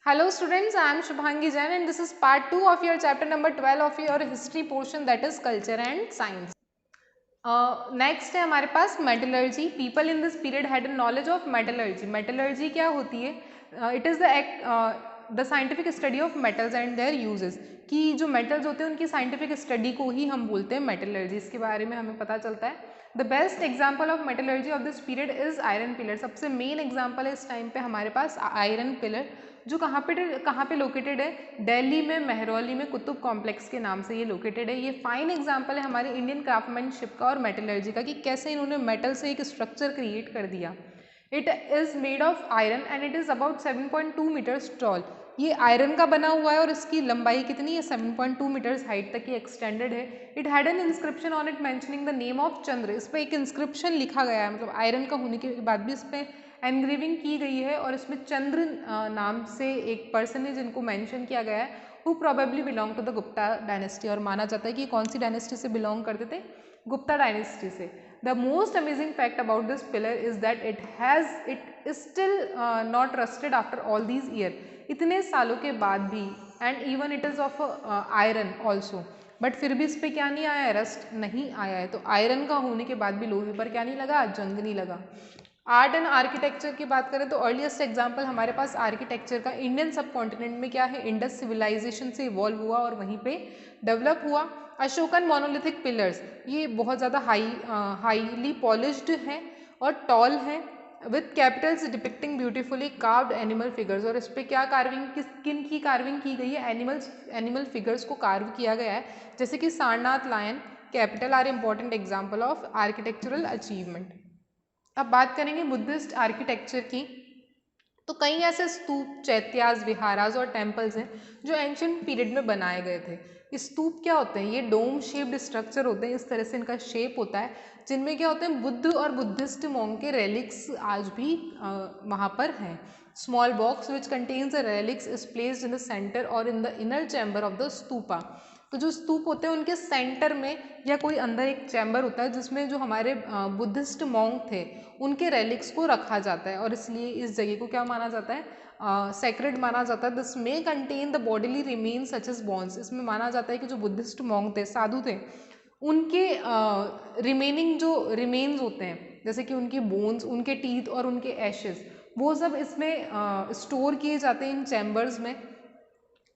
Hello students, I am Shubhangi Jain and this is part 2 of your chapter number 12 of your history portion, that is culture and science. Next है हमारे पास metallurgy. People in this period had a knowledge of metallurgy. Metallurgy क्या होती है? It is the scientific study of metals and their uses. कि जो metals होते हैं उनकी scientific study को ही हम बोलते हैं metallurgy. इसके बारे में हमें पता चलता है. The best example of metallurgy of this period is iron pillar. सबसे main example है इस time पे हमारे पास iron pillar, जो कहाँ पे लोकेटेड है? दिल्ली में मेहरौली में कुतुब कॉम्प्लेक्स के नाम से ये लोकेटेड है. ये फाइन एग्जांपल है हमारे इंडियन क्राफ्टमैनशिप का और मेटलर्जी का कि कैसे इन्होंने मेटल से एक स्ट्रक्चर क्रिएट कर दिया. It is made of iron and it is about 7.2 metres tall. ये आयरन का बना हुआ है और इसकी लंबाई कितनी है? 7.2 मीटर्स हाइट तक ये एक्सटेंडेड है. It had an inscription on it mentioning the name of Chandra. इस पर एक इंस्क्रिप्शन लिखा गया है, मतलब आयरन का होने के बाद भी इस पर एनग्रेविंग की गई है और इसमें चंद्र नाम से एक पर्सन है जिनको मेंशन किया गया है, who probably belong to the Gupta dynasty. और माना जाता है कि कौन सी डायनेस्टी से बिलोंग करते थे? गुप्ता डायनेस्टी से. The most amazing fact about this pillar is that it is still not rusted after all these year. इतने सालों के बाद भी, and even it is of iron also, but फिर भी इस पर क्या नहीं आया है? रस्ट नहीं आया है. तो आयरन का होने के बाद भी लोहे पर क्या नहीं लगा? जंग नहीं लगा. आर्ट एंड आर्किटेक्चर की बात करें तो अर्लीस्ट एग्जाम्पल हमारे पास आर्किटेक्चर का इंडियन सब कॉन्टिनेंट में क्या है? इंडस सिविलाइजेशन से इवॉल्व हुआ और वहीं पे डेवलप हुआ. अशोकन मोनोलिथिक पिलर्स, ये बहुत ज़्यादा हाईली पॉलिश्ड हैं और टॉल हैं with Capitals depicting beautifully carved animal figures. और इस पर क्या कार्विंग, किन की कार्विंग की गई है? एनिमल फिगर्स को कार्व किया गया है, जैसे कि Sarnath lion capital are important example of architectural achievement. अब बात करेंगे बुद्धिस्ट आर्किटेक्चर की, तो कई ऐसे स्तूप, चैत्यास, विहारास और टेम्पल्स हैं जो एंशिएंट पीरियड में बनाए गए थे. स्तूप क्या होते हैं? ये डोम शेप्ड स्ट्रक्चर होते हैं, इस तरह से इनका शेप होता है, जिनमें क्या होते हैं? बुद्ध और बुद्धिस्ट मॉन्क के रेलिक्स आज भी वहाँ पर हैं. Small box which contains the relics is placed in the centre और in the inner chamber of the stupa. तो जो स्तूप होते हैं उनके सेंटर में या कोई अंदर एक चैम्बर होता है जिसमें जो हमारे बुद्धिस्ट मॉन्क थे उनके रेलिक्स को रखा जाता है, और इसलिए इस जगह को क्या माना जाता है? सेक्रेड माना जाता है. This may contain the bodily remains such as bones. इसमें माना जाता है कि जो बुद्धिस्ट मॉन्क थे, साधु थे, उनके रिमेनिंग जो रिमेन्स होते हैं, जैसे कि उनकी बोन्स, उनके टीथ और उनके एशेस, वो सब इसमें स्टोर किए जाते हैं इन चैम्बर्स में.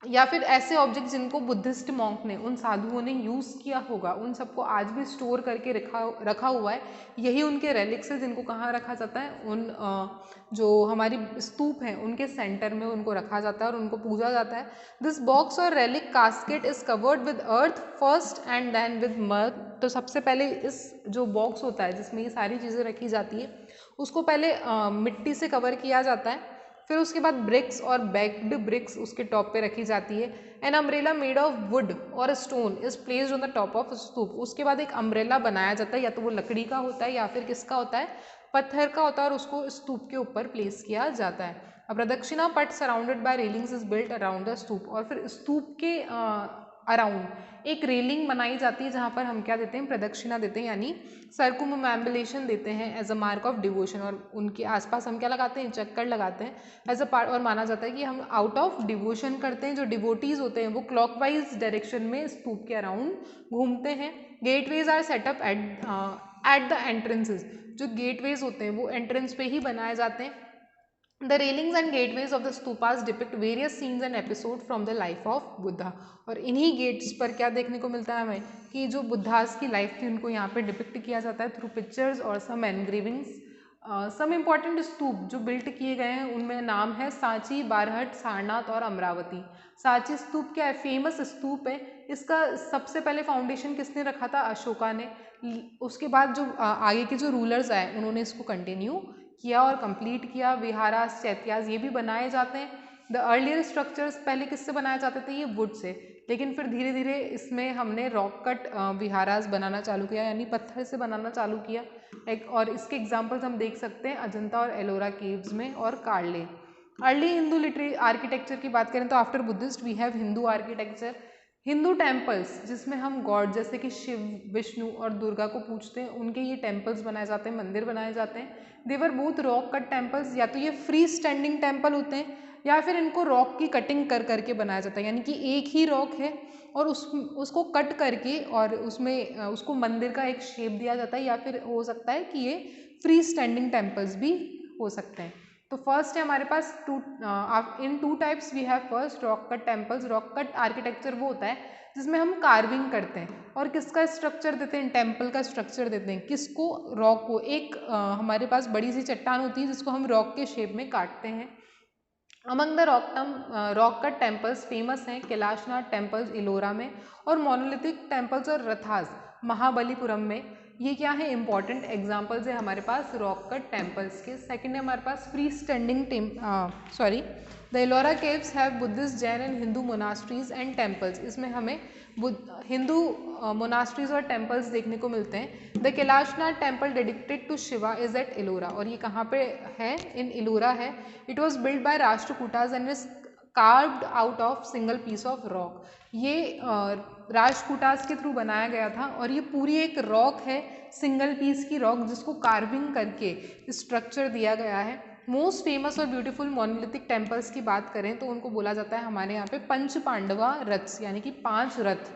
या फिर ऐसे ऑब्जेक्ट जिनको बुद्धिस्ट मॉन्क ने, उन साधुओं ने यूज़ किया होगा, उन सबको आज भी स्टोर करके रखा हुआ है. यही उनके रेलिक्स है जिनको कहाँ रखा जाता है? उन जो हमारी स्तूप हैं उनके सेंटर में उनको रखा जाता है और उनको पूजा जाता है. दिस बॉक्स और relic casket is covered with earth first and then with मर्थ. तो सबसे पहले इस जो बॉक्स होता है जिसमें ये सारी चीज़ें रखी जाती है उसको पहले मिट्टी से कवर किया जाता है, फिर उसके बाद ब्रिक्स और बैक्ड ब्रिक्स उसके टॉप पे रखी जाती है. An umbrella made of wood और stone is placed on the top of stupa. उसके बाद एक अम्ब्रेला बनाया जाता है, या तो वो लकड़ी का होता है या फिर किसका होता है? पत्थर का होता है, और उसको स्तूप के ऊपर प्लेस किया जाता है. अब pradakshina path surrounded by railings is built around the stupa. और फिर स्तूप के अराउंड एक रेलिंग बनाई जाती है जहाँ पर हम क्या देते हैं? प्रदक्षिणा देते हैं, यानी सर्कुमैम्बुलेशन देते हैं as a mark of devotion. और उनके आसपास हम क्या लगाते हैं? चक्कर लगाते हैं एज अ पार्ट, और माना जाता है कि हम आउट ऑफ डिवोशन करते हैं. जो डिवोटीज होते हैं वो क्लॉकवाइज डायरेक्शन में स्तूप के अराउंड घूमते हैं. Gateways are set up at the entrances. जो गेटवेज होते हैं वो एंट्रेंस पे ही बनाए जाते हैं. The railings and gateways of the stupas depict various scenes and episodes from the life of Buddha. और इन्हीं गेट्स पर क्या देखने को मिलता है हमें? कि जो बुद्धास की लाइफ थी उनको यहाँ पे डिपिक्ट किया जाता है थ्रू पिक्चर्स और सम एनग्रेविंग्स. सम इम्पॉर्टेंट स्तूप जो बिल्ट किए गए हैं उनमें नाम है सांची, बारहट, सारनाथ और अमरावती. सांची स्तूप क्या है? फेमस स्तूप है. इसका सबसे पहले फाउंडेशन किसने रखा था? अशोका ने. उसके बाद जो आगे के जो रूलर्स आए उन्होंने इसको कंटिन्यू किया और कंप्लीट किया. विहारास, चैत्यास ये भी बनाए जाते हैं. द अर्लियर स्ट्रक्चर्स पहले किससे बनाए जाते थे? ये वुड से. लेकिन फिर धीरे धीरे इसमें हमने रॉक कट विहारास बनाना चालू किया, यानी पत्थर से बनाना चालू किया. और इसके एग्जाम्पल्स हम देख सकते हैं अजंता और एलोरा केव्स में और Karle. Early Hindu literary architecture की बात करें तो after Buddhist we have Hindu architecture. Hindu temples जिसमें हम गॉड जैसे कि शिव, विष्णु और दुर्गा को पूजते हैं, उनके ये टेम्पल्स बनाए जाते हैं, मंदिर बनाए जाते हैं. देवर बोथ रॉक कट टेम्पल्स, या तो ये फ्री स्टैंडिंग टेम्पल होते हैं या फिर इनको रॉक की कटिंग कर करके बनाया जाता है, यानी कि एक ही रॉक है और उसको कट करके और उसमें उसको मंदिर का एक शेप दिया जाता है, या फिर हो सकता है कि ये फ्री स्टैंडिंग टेम्पल्स भी हो सकते हैं। तो फर्स्ट है हमारे पास in two types we have first rock cut temples. Rock cut architecture वो होता है जिसमें हम कार्विंग करते हैं और किसका स्ट्रक्चर देते हैं, टेम्पल का स्ट्रक्चर देते हैं। किसको, रॉक को। एक हमारे पास बड़ी सी चट्टान होती है जिसको हम रॉक के शेप में काटते हैं। Among the rock cut temples famous हैं कैलाशनाथ टेम्पल्स इलोरा में और मोनोलिथिक टेम्पल्स और रथास महाबलीपुरम में। ये क्या है, इंपॉर्टेंट एग्जाम्पल्स है हमारे पास रॉक कट टेम्पल्स के। सेकंड है हमारे पास free standing the Ellora caves have Buddhist, Jain and Hindu monasteries and temples. इसमें हमें हिंदू मोनास्ट्रीज और टेम्पल्स देखने को मिलते हैं। The Kailashnath temple dedicated to Shiva is at Ellora, और ये कहाँ पे है, इन एलोरा है। It was build by Rashtrakutas and is carved out of single piece of rock. ये राष्ट्रकूटास के थ्रू बनाया गया था और ये पूरी एक रॉक है, सिंगल पीस की रॉक, जिसको कार्विंग करके स्ट्रक्चर दिया गया है। मोस्ट फेमस और ब्यूटीफुल मोनोलिथिक टेम्पल्स की बात करें तो उनको बोला जाता है हमारे यहाँ पे पंच पांडवा रथ्स, यानी कि 5 रथ।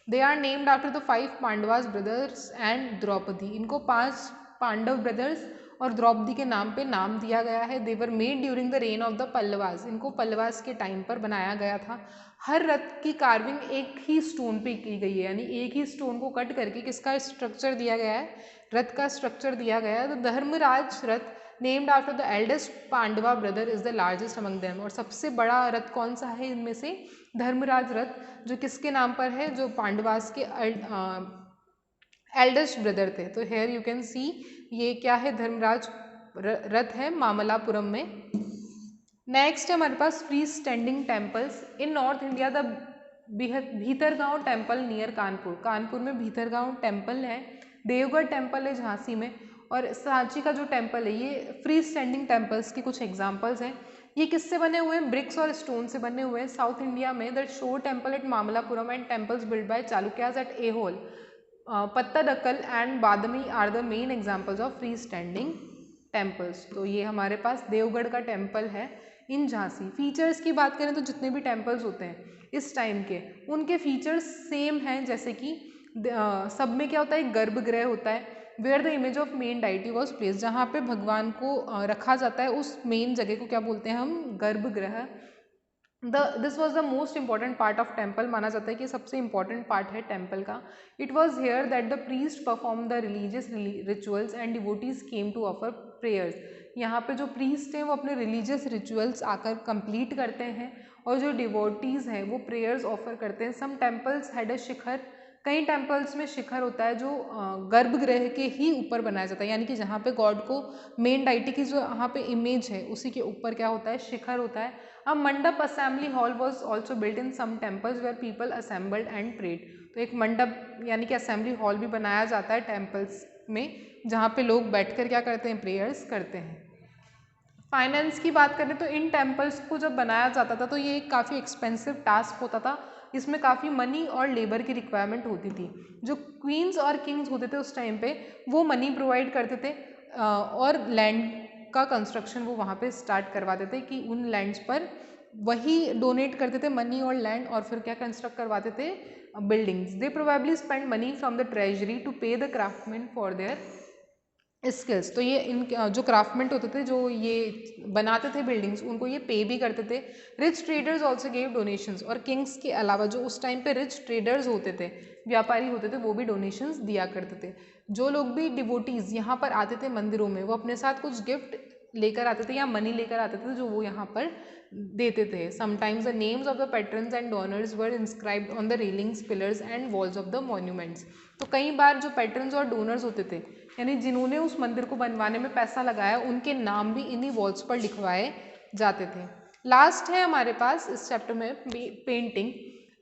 They are named after the 5 Pandavas brothers and Draupadi. इनको 5 पांडव ब्रदर्स और द्रौपदी के नाम पे नाम दिया गया है। They were made during the reign of the Pallavas. इनको पल्लवास के टाइम पर बनाया गया था। हर रथ की कार्विंग एक ही स्टोन पे की गई है, यानी एक ही स्टोन को कट करके किसका स्ट्रक्चर दिया गया है, रथ का स्ट्रक्चर दिया गया है। The Dharmaraja Ratha named after the eldest Pandava brother is the largest among them. और सबसे बड़ा रथ कौन सा है इनमें से, धर्मराज रथ, जो किसके नाम पर है, जो पांडवास के एल्डेस्ट ब्रदर थे। तो हेयर यू कैन सी ये क्या है, धर्मराज रथ है मामलापुरम में। नेक्स्ट है हमारे पास free standing temples in North India. The Bhitargaon temple near Kanpur. Kanpur में भीतरगांव टेम्पल है। देवगढ़ टेम्पल है झांसी में, और सांची का जो टेम्पल है, ये फ्री स्टैंडिंग टेम्पल्स की कुछ एग्जांपल्स हैं। ये किससे बने हुए हैं, ब्रिक्स और स्टोन से बने हुए हैं। साउथ इंडिया में the shore temple at Mamallapuram and temples built by Chalukyas at Aihole, Pattadakal and Badami are the main examples of free standing temples. तो ये हमारे पास देवगढ़ का टेम्पल है इन झांसी। फीचर्स की बात करें तो जितने भी टेम्पल्स होते हैं इस टाइम के, उनके फीचर्स सेम हैं। जैसे कि सब में क्या होता है, गर्भगृह होता है, where the image of main deity was place, जहाँ पे भगवान को रखा जाता है, उस मेन जगह को क्या बोलते हैं हम, garbhagriha. This was the most important part of temple. माना जाता है कि सबसे इंपॉर्टेंट पार्ट है टेम्पल का। It was here that the priest perform the religious rituals and devotees came to offer prayers. यहाँ पे जो प्रीस्ट हैं वो अपने रिलीजियस रिचुअल्स आकर कंप्लीट करते हैं, और जो डिवोटीज हैं वो प्रेयर्स ऑफर करते हैं। सम टेम्पल्स हैड अ शिखर, कई टेम्पल्स में शिखर होता है जो गर्भगृह के ही ऊपर बनाया जाता है, यानी कि जहाँ पे गॉड को, मेन डाइटी की जो यहाँ पे इमेज है उसी के ऊपर क्या होता है, शिखर होता है। A mandapa assembly hall was also built in some temples where people assembled and prayed. तो एक मंडप यानी कि असेंबली हॉल भी बनाया जाता है टेम्पल्स में, जहाँ पे लोग बैठकर क्या करते हैं, प्रेयर्स करते हैं। फाइनेंस की बात करें तो इन टेम्पल्स को जब बनाया जाता था तो ये एक काफ़ी एक्सपेंसिव टास्क होता था। इसमें काफ़ी मनी और लेबर की रिक्वायरमेंट होती थी। जो क्वींस और किंग्स होते थे उस टाइम पे वो मनी प्रोवाइड करते थे, और लैंड का कंस्ट्रक्शन वो वहाँ पे स्टार्ट करवाते थे कि उन लैंड्स पर वही डोनेट करते थे मनी और लैंड, और फिर क्या कंस्ट्रक्ट करवाते थे, buildings. They probably spend money from the treasury to pay the craftsman for their skills. तो ये इन जो क्राफ्टमेंट होते थे, जो ये बनाते थे बिल्डिंग्स, उनको ये पे भी करते थे। Rich traders also gave donations, और किंग्स के अलावा जो उस टाइम पे रिच ट्रेडर्स होते थे, व्यापारी होते थे, वो भी डोनेशंस दिया करते थे। जो लोग भी डिवोटीज यहाँ पर आते थे मंदिरों में, वो अपने साथ कुछ गिफ्ट लेकर आते थे या मनी लेकर आते थे जो वो यहाँ पर देते थे। Sometimes the names of the patrons and donors were inscribed on the railings, pillars and walls of the monuments. तो कई बार जो पैट्रन्स और डोनर्स होते थे, यानी जिन्होंने उस मंदिर को बनवाने में पैसा लगाया, उनके नाम भी इन्हीं वॉल्स पर लिखवाए जाते थे। लास्ट है हमारे पास इस चैप्टर में painting.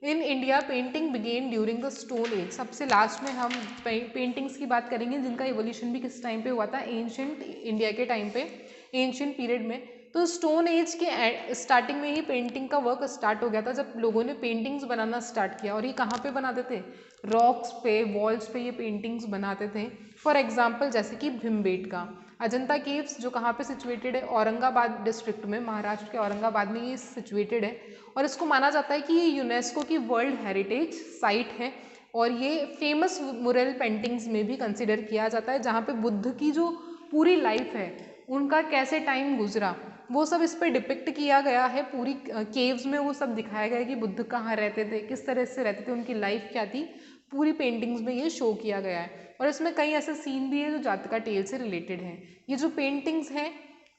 In India painting began during the stone age. सबसे लास्ट में हम पेंटिंग्स की बात करेंगे जिनका इवोल्यूशन भी किस टाइम पे हुआ था, एंशिएंट इंडिया के टाइम पे, एंशिएंट पीरियड में। तो स्टोन एज के स्टार्टिंग में ही पेंटिंग का वर्क स्टार्ट हो गया था, जब लोगों ने पेंटिंग्स बनाना स्टार्ट किया। और ये कहाँ पे बनाते थे, रॉक्स पे, वॉल्स पे ये पेंटिंग्स बनाते थे। फॉर एग्जाम्पल जैसे कि भीमबेटका। अजंता केव्स जो कहाँ पे सिचुएटेड है, औरंगाबाद डिस्ट्रिक्ट में, महाराष्ट्र के औरंगाबाद में ये सिचुएटेड है और इसको माना जाता है कि ये यूनेस्को की वर्ल्ड हेरिटेज साइट है और ये फेमस मुरल पेंटिंग्स में भी कंसिडर किया जाता है, जहाँ पे बुद्ध की जो पूरी लाइफ है, उनका कैसे टाइम गुजरा, वो सब इस पर डिपिक्ट किया गया है। पूरी केव्स में वो सब दिखाया गया है कि बुद्ध कहाँ रहते थे, किस तरह से रहते थे, उनकी लाइफ क्या थी, पूरी पेंटिंग्स में ये शो किया गया है। और इसमें कई ऐसे सीन भी है जो जातका टेल से रिलेटेड हैं। ये जो पेंटिंग्स हैं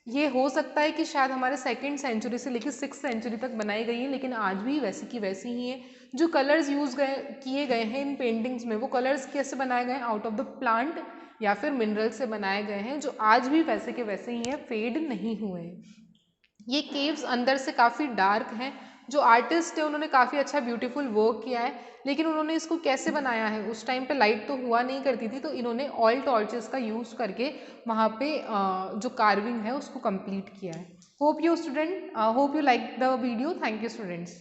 ये हो सकता है कि शायद हमारे 2nd सेंचुरी से लेकर 6th सेंचुरी तक बनाई गई है, लेकिन आज भी वैसी की वैसी ही है। जो कलर्स किए गए हैं इन पेंटिंग्स में, वो कलर्स कैसे बनाए गए हैं, आउट ऑफ द प्लांट या फिर मिनरल से बनाए गए हैं, जो आज भी वैसे के वैसे ही हैं, फेड नहीं हुए हैं। ये केव्स अंदर से काफ़ी डार्क हैं। जो आर्टिस्ट है उन्होंने काफ़ी अच्छा ब्यूटीफुल वर्क किया है, लेकिन उन्होंने इसको कैसे बनाया है, उस टाइम पे लाइट तो हुआ नहीं करती थी, तो इन्होंने ऑयल टॉर्चेस का यूज़ करके वहाँ पे जो कार्विंग है उसको कंप्लीट किया है। Hope you like the video. Thank you students.